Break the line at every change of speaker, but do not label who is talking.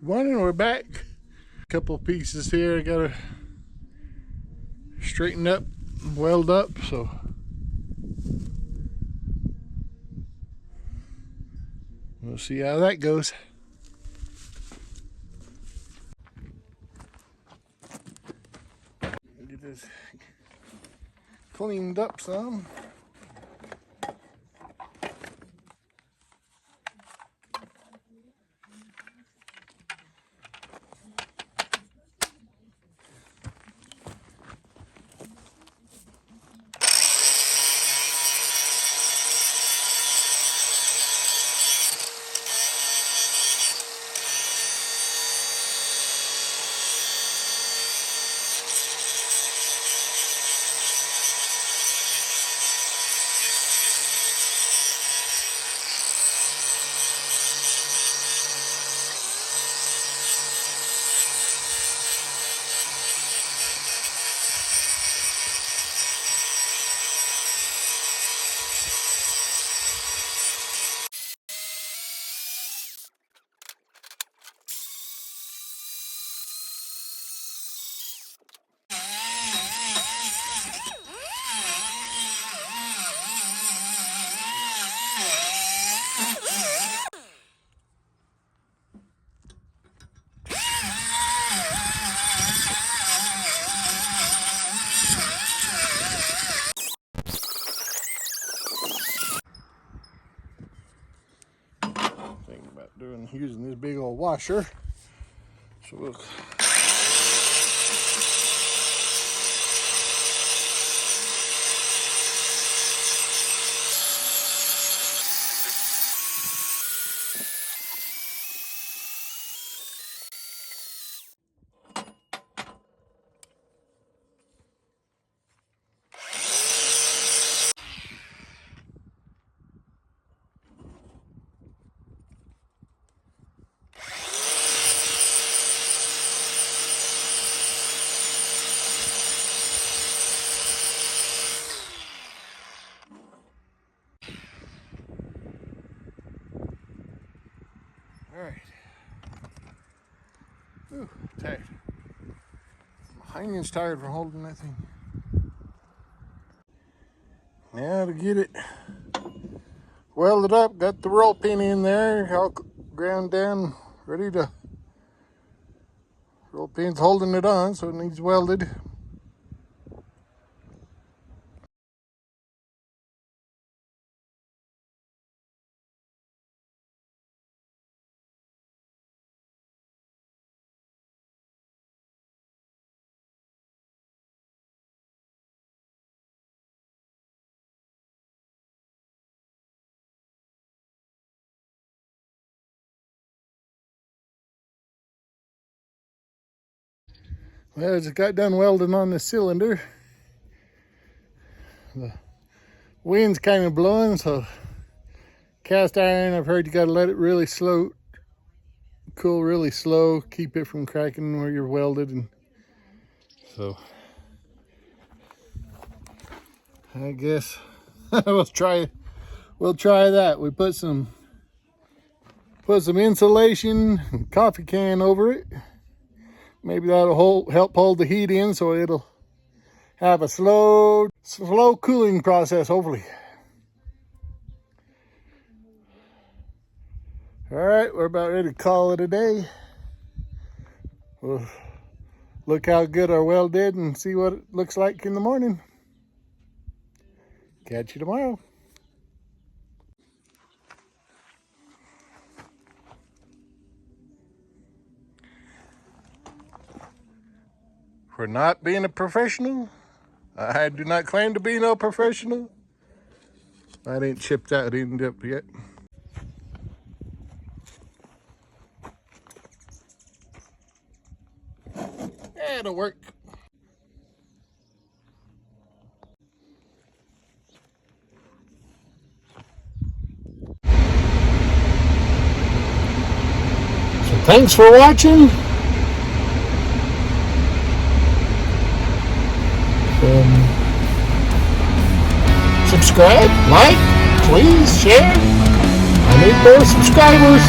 Morning, we're back. A couple pieces here I gotta straighten up, weld up, so we'll see how that goes. Get this cleaned up some. Thinking about using this big old washer. So we'll Alright. Ooh, tired. My hanging's tired from holding that thing. Now to get it welded up, got the roll pin in there, all ground down, ready to. Roll pin's holding it on, so it needs welded. Well, I just got done welding on the cylinder. The wind's kind of blowing, so cast iron, I've heard you got to let it really slow, cool really slow, keep it from cracking where you're welded. And so I guess we'll try that. We put some insulation and coffee can over it. Maybe that'll help hold the heat in, so it'll have a slow cooling process, hopefully. All right, we're about ready to call it a day. We'll look how good our weld did and see what it looks like in the morning. Catch you tomorrow. For not being a professional, I do not claim to be no professional. I didn't chip that end up yet. It'll work. So thanks for watching. Subscribe, like, please share. I need more subscribers.